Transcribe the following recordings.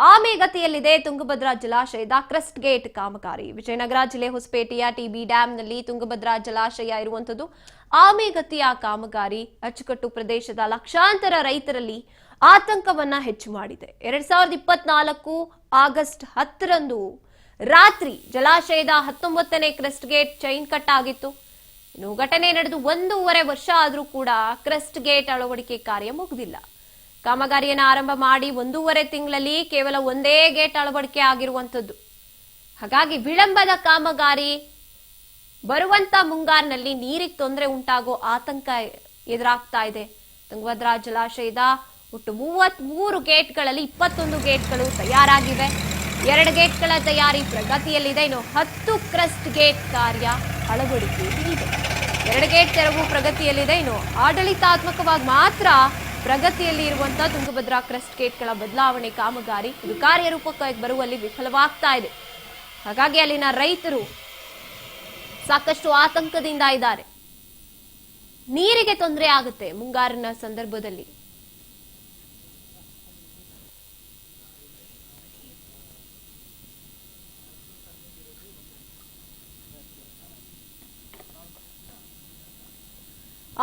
ಆಮೆಗತಿಯಲ್ಲಿದೆ ತುಂಗಭದ್ರಾ ಜಲಾಶಯದ crest gate ಕಾಮಗಾರಿ. ವಿಜಯನಗರ ಜಿಲ್ಲೆ ಹೊಸಪೇಟೆಯ ಟಿಬಿ ಡ್ಯಾಂನಲ್ಲಿ ತುಂಗಭದ್ರಾ ಜಲಾಶಯ ಇರುವಂತದ್ದು. ಆಮೆಗತಿಯ ಕಾಮಗಾರಿ ಅಚ್ಚುಕಟ್ಟು ಪ್ರದೇಶದ ಲಕ್ಷಾಂತರ ರೈತರಲ್ಲಿ ಆತಂಕವನ್ನ ಹೆಚ್ಚು ಮಾಡಿದೆ. 2024 ಆಗಸ್ಟ್ 10ರಂದು ರಾತ್ರಿ ಜಲಾಶಯದ 19ನೇ ಕ್ರೆಸ್ಟ್ ಗೇಟ್ ಚೈನ್ ಕಟ್ ಆಗಿತ್ತು. ಇನ್ನು ಘಟನೆ ನಡೆದು 1.5 ವರ್ಷ ಆದರೂ ಕೂಡ ಕ್ರೆಸ್ಟ್ ಗೇಟ್ ಅಳವಡಿಕೆ ಕಾರ್ಯ ಮುಗಿದಿಲ್ಲ. ಕಾಮಗಾರಿಯನ್ನು ಆರಂಭ ಮಾಡಿ 1.5 ತಿಂಗಳಲ್ಲಿ ಕೇವಲ ಒಂದೇ ಗೇಟ್ ಅಳವಡಿಕೆ ಆಗಿರುವಂತದ್ದು. ಹಾಗಾಗಿ ವಿಳಂಬದ ಕಾಮಗಾರಿ ಬರುವಂತ ಮುಂಗಾರಿನಲ್ಲಿ ನೀರಿಗೆ ತೊಂದರೆ ಉಂಟಾಗೋ ಆತಂಕ ಎದುರಾಗ್ತಾ ಇದೆ. ತುಂಗಭದ್ರಾ ಜಲಾಶಯದ ಒಟ್ಟು 33 ಗೇಟ್ಗಳಲ್ಲಿ 21 ಗೇಟ್ಗಳು ತಯಾರಾಗಿವೆ. 2 ಗೇಟ್ಗಳ ತಯಾರಿ ಪ್ರಗತಿಯಲ್ಲಿದೆ. ಇನ್ನು 10 ಕ್ರೆಸ್ಟ್ ಗೇಟ್ ಕಾರ್ಯ ಅಳವಡಿಕೆಯಿದೆ. 2 ಗೇಟ್ ತೆರವು ಪ್ರಗತಿಯಲ್ಲಿದೆ. ಇನ್ನು ಆಡಳಿತಾತ್ಮಕವಾಗಿ ಮಾತ್ರ ಪ್ರಗತಿಯಲ್ಲಿ ಇರುವಂತಹ ತುಂಗಭದ್ರಾ ಕ್ರೆಸ್ಟ್ ಗೇಟ್ಗಳ ಬದಲಾವಣೆ ಕಾಮಗಾರಿ ಇದು ಕಾರ್ಯರೂಪಕ್ಕೆ ಬರುವಲ್ಲಿ ವಿಫಲವಾಗ್ತಾ ಇದೆ. ಹಾಗಾಗಿ ಅಲ್ಲಿನ ರೈತರು ಸಾಕಷ್ಟು ಆತಂಕದಿಂದ ಇದ್ದಾರೆ. ನೀರಿಗೆ ತೊಂದರೆ ಆಗುತ್ತೆ ಮುಂಗಾರಿನ ಸಂದರ್ಭದಲ್ಲಿ.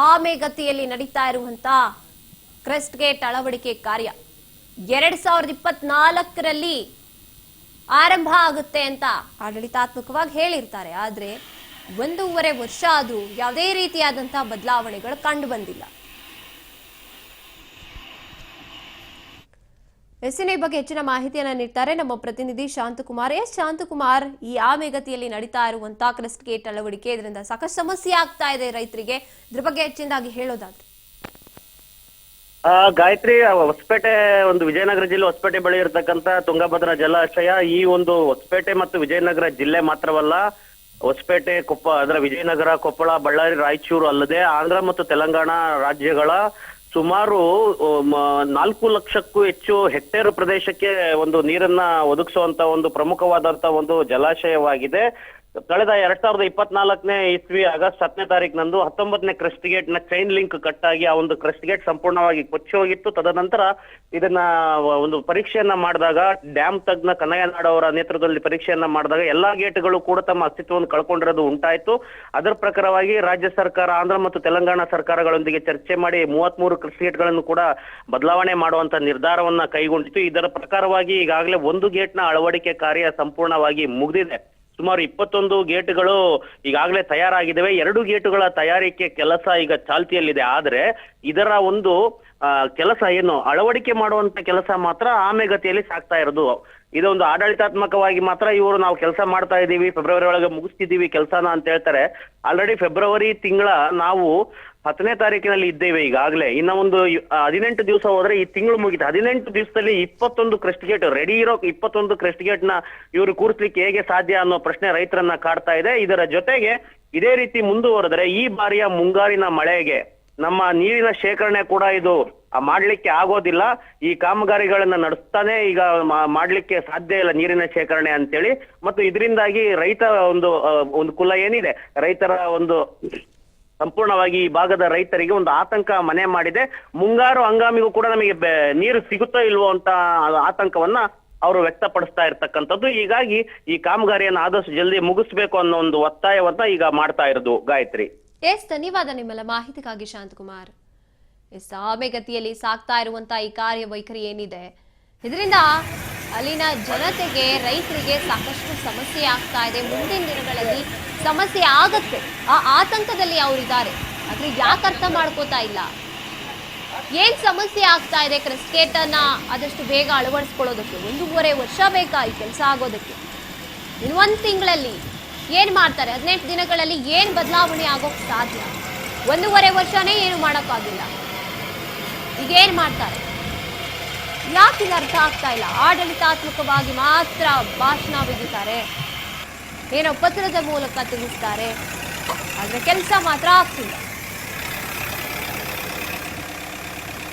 ಆಮೆಗತಿಯಲ್ಲಿ ನಡೀತಾ ಇರುವಂತಹ ಕ್ರೆಸ್ಟ್ ಗೇಟ್ ಅಳವಡಿಕೆ ಕಾರ್ಯ 2024ರಲ್ಲಿ ಆರಂಭ ಆಗುತ್ತೆ ಅಂತ ಆಡಳಿತಾತ್ಮಕವಾಗಿ ಹೇಳಿರ್ತಾರೆ. ಆದ್ರೆ 1.5 ವರ್ಷ ಆದ್ರೂ ಯಾವುದೇ ರೀತಿಯಾದಂತಹ ಬದಲಾವಣೆಗಳು ಕಂಡು ಬಂದಿಲ್ಲ. ಎಸ್ಎನ್ಐ ಬಗ್ಗೆ ಹೆಚ್ಚಿನ ಮಾಹಿತಿಯನ್ನ ನೀಡ್ತಾರೆ ನಮ್ಮ ಪ್ರತಿನಿಧಿ ಶಾಂತಕುಮಾರ್. ಶಾಂತಕುಮಾರ್, ಈ ಆಮೆಗತಿಯಲ್ಲಿ ನಡೀತಾ ಇರುವಂತಹ ಕ್ರೆಸ್ಟ್ ಗೇಟ್ ಅಳವಡಿಕೆ ಇದರಿಂದ ಸಾಕಷ್ಟು ಸಮಸ್ಯೆ ಆಗ್ತಾ ಇದೆ ರೈತರಿಗೆ. ಇದ್ರ ಬಗ್ಗೆ ಹೆಚ್ಚಿನದಾಗಿ ಹೇಳೋದಾದ್ರೆ ಗಾಯತ್ರಿ, ಹೊಸಪೇಟೆ ಒಂದು ವಿಜಯನಗರ ಜಿಲ್ಲೆ ಹೊಸಪೇಟೆ ಬಳಿ ಇರತಕ್ಕಂತ ತುಂಗಭದ್ರಾ ಜಲಾಶಯ ಈ ಒಂದು ಹೊಸಪೇಟೆ ಮತ್ತು ವಿಜಯನಗರ ಜಿಲ್ಲೆ ಮಾತ್ರವಲ್ಲ, ಹೊಸಪೇಟೆ, ಅದರ ವಿಜಯನಗರ, ಕೊಪ್ಪಳ, ಬಳ್ಳಾರಿ, ರಾಯಚೂರು ಅಲ್ಲದೆ ಆಂಧ್ರ ಮತ್ತು ತೆಲಂಗಾಣ ರಾಜ್ಯಗಳ ಸುಮಾರು 4 ಲಕ್ಷಕ್ಕೂ ಹೆಚ್ಚು ಹೆಕ್ಟೇರ್ ಪ್ರದೇಶಕ್ಕೆ ಒಂದು ನೀರನ್ನ ಒದಗಿಸುವಂತ ಒಂದು ಪ್ರಮುಖವಾದಂತ ಒಂದು ಜಲಾಶಯವಾಗಿದೆ. ಕಳೆದ 2024ನೇ ಇಸ್ವಿ ಆಗಸ್ಟ್ 10ನೇ ತಾರೀಕಿನಂದು 19ನೇ ಕ್ರೆಸ್ಟ್ ಗೇಟ್ ನ ಚೈನ್ ಲಿಂಕ್ ಕಟ್ ಆಗಿ ಆ ಒಂದು ಕ್ರೆಸ್ಟ್ ಗೇಟ್ ಸಂಪೂರ್ಣವಾಗಿ ಕೊಚ್ಚಿ ಹೋಗಿತ್ತು. ತದನಂತರ ಇದನ್ನ ಒಂದು ಪರೀಕ್ಷೆಯನ್ನ ಮಾಡಿದಾಗ ಡ್ಯಾಮ್ ತಜ್ಞ ಕನ್ನಯ್ಯನಾಡ್ ಅವರ ನೇತೃತ್ವದಲ್ಲಿ ಪರೀಕ್ಷೆಯನ್ನ ಮಾಡಿದಾಗ ಎಲ್ಲಾ ಗೇಟ್ಗಳು ಕೂಡ ತಮ್ಮ ಅಸ್ತಿತ್ವವನ್ನು ಕಳ್ಕೊಂಡಿರೋದು ಉಂಟಾಯ್ತು. ಅದರ ಪ್ರಕಾರವಾಗಿ ರಾಜ್ಯ ಸರ್ಕಾರ ಆಂಧ್ರ ಮತ್ತು ತೆಲಂಗಾಣ ಸರ್ಕಾರಗಳೊಂದಿಗೆ ಚರ್ಚೆ ಮಾಡಿ 33 ಕ್ರೆಸ್ಟ್ ಗೇಟ್ಗಳನ್ನು ಕೂಡ ಬದಲಾವಣೆ ಮಾಡುವಂತ ನಿರ್ಧಾರವನ್ನ ಕೈಗೊಂಡಿತ್ತು. ಇದರ ಪ್ರಕಾರವಾಗಿ ಈಗಾಗಲೇ 1 ಗೇಟ್ ನ ಅಳವಡಿಕೆ ಕಾರ್ಯ ಸಂಪೂರ್ಣವಾಗಿ ಮುಗಿದಿದೆ. ಸುಮಾರು 21 ಗೇಟ್ಗಳು ಈಗಾಗಲೇ ತಯಾರಾಗಿದ್ದಾವೆ. 2 ಗೇಟುಗಳ ತಯಾರಿಕೆ ಕೆಲಸ ಈಗ ಚಾಲ್ತಿಯಲ್ಲಿದೆ. ಆದ್ರೆ ಇದರ ಒಂದು ಕೆಲಸ ಏನು ಅಳವಡಿಕೆ ಮಾಡುವಂತ ಕೆಲಸ ಮಾತ್ರ ಆಮೆಗತಿಯಲ್ಲಿ ಸಾಗ್ತಾ ಇರೋದು. ಇದೊಂದು ಆಡಳಿತಾತ್ಮಕವಾಗಿ ಮಾತ್ರ ಇವರು ನಾವು ಕೆಲಸ ಮಾಡ್ತಾ ಇದ್ದೀವಿ, ಫೆಬ್ರವರಿ ಒಳಗೆ ಮುಗಿಸ್ತಿದ್ದೀವಿ ಕೆಲಸನ ಅಂತ ಹೇಳ್ತಾರೆ. ಆಲ್ರೆಡಿ ಫೆಬ್ರವರಿ ತಿಂಗಳ ನಾವು 10ನೇ ತಾರೀಕಿನಲ್ಲಿ ಇದ್ದೇವೆ ಈಗಾಗಲೇ. ಇನ್ನ ಒಂದು 18 ದಿವಸ ಹೋದ್ರೆ ಈ ತಿಂಗಳು ಮುಗಿತು. 18 ದಿವಸದಲ್ಲಿ 21 ಕ್ರೆಸ್ಟ್ ಗೇಟ್ ರೆಡಿ ಇರೋ 21 ಕ್ರೆಸ್ಟ್ ಗೇಟ್ ನ ಇವರು ಕೂರಿಸ್ಲಿಕ್ಕೆ ಹೇಗೆ ಸಾಧ್ಯ ಅನ್ನೋ ಪ್ರಶ್ನೆ ರೈತರನ್ನ ಕಾಡ್ತಾ ಇದೆ. ಇದರ ಜೊತೆಗೆ ಇದೇ ರೀತಿ ಮುಂದುವರೆದ್ರೆ ಈ ಬಾರಿಯ ಮುಂಗಾರಿನ ಮಳೆಗೆ ನಮ್ಮ ನೀರಿನ ಶೇಖರಣೆ ಕೂಡ ಇದು ಮಾಡ್ಲಿಕ್ಕೆ ಆಗೋದಿಲ್ಲ. ಈ ಕಾಮಗಾರಿಗಳನ್ನ ನಡೆಸ್ತಾನೆ ಈಗ ಮಾಡ್ಲಿಕ್ಕೆ ಸಾಧ್ಯ ಇಲ್ಲ ನೀರಿನ ಶೇಖರಣೆ ಅಂತೇಳಿ. ಮತ್ತು ಇದರಿಂದಾಗಿ ರೈತ ಒಂದು ಕುಲ ಏನಿದೆ, ರೈತರ ಒಂದು ಸಂಪೂರ್ಣವಾಗಿ ಈ ಭಾಗದ ರೈತರಿಗೆ ಒಂದು ಆತಂಕ ಮನೆ ಮಾಡಿದೆ. ಮುಂಗಾರು ಹಂಗಾಮಿಗೂ ಕೂಡ ನಮಗೆ ನೀರು ಸಿಗುತ್ತೋ ಇಲ್ವೋ ಅಂತ ಆತಂಕವನ್ನ ಅವರು ವ್ಯಕ್ತಪಡಿಸ್ತಾ ಇರ್ತಕ್ಕಂಥದ್ದು. ಹೀಗಾಗಿ ಈ ಕಾಮಗಾರಿಯನ್ನು ಆದಷ್ಟು ಜಲ್ದಿ ಮುಗಿಸ್ಬೇಕು ಅನ್ನೋ ಒಂದು ಒತ್ತಾಯವನ್ನ ಈಗ ಮಾಡ್ತಾ ಇರೋದು. ಗಾಯತ್ರಿ, ಧನ್ಯವಾದ ನಿಮ್ಮೆಲ್ಲ ಮಾಹಿತಿಗಾಗಿ ಶಾಂತಕುಮಾರ್. ಆಮೆಗತಿಯಲ್ಲಿ ಸಾಗ್ತಾ ಇರುವಂತಹ ಈ ಕಾರ್ಯವೈಖರಿ ಏನಿದೆ ಇದರಿಂದ ಅಲ್ಲಿನ ಜನತೆಗೆ, ರೈತರಿಗೆ ಸಾಕಷ್ಟು ಸಮಸ್ಯೆ ಆಗ್ತಾ ಇದೆ. ಮುಂದಿನ ದಿನಗಳಲ್ಲಿ ಸಮಸ್ಯೆ ಆಗತ್ತೆ, ಆ ಆತಂಕದಲ್ಲಿ ಅವರಿದ್ದಾರೆ. ಆದ್ರೆ ಯಾಕೆ ಅರ್ಥ ಮಾಡ್ಕೋತಾ ಇಲ್ಲ? ಏನ್ ಸಮಸ್ಯೆ ಆಗ್ತಾ ಇದೆ? ಕ್ರೆಸ್ಟ್ ಗೇಟ್ ಅನ್ನ ಆದಷ್ಟು ಬೇಗ ಅಳವಡಿಸ್ಕೊಳ್ಳೋದಕ್ಕೆ 1.5 ವರ್ಷ ಬೇಕಾ ಈ ಕೆಲಸ ಆಗೋದಕ್ಕೆ? ಇನ್ನು 1 ತಿಂಗಳಲ್ಲಿ ಏನ್ ಮಾಡ್ತಾರೆ? 18 ದಿನಗಳಲ್ಲಿ ಏನ್ ಬದಲಾವಣೆ ಆಗೋಕ್ ಸಾಧ್ಯ? 1.5 ವರ್ಷನೇ ಏನು ಮಾಡೋಕ್ಕಾಗಿಲ್ಲ. ಈಗ ಏನ್ ಮಾಡ್ತಾರೆ? ಯಾಕೆ ಇದು ಅರ್ಥ ಆಗ್ತಾ ಇಲ್ಲ? ಆಡಳಿತಾತ್ಮಕವಾಗಿ ಮಾತ್ರ ಭಾಷಣ ಬಿಗಿತಾರೆ, ಏನೋ ಪತ್ರದ ಮೂಲಕ ತಿಳಿಸ್ತಾರೆ, ಆದ್ರೆ ಕೆಲಸ ಮಾತ್ರ ಆಗ್ತಿಲ್ಲ.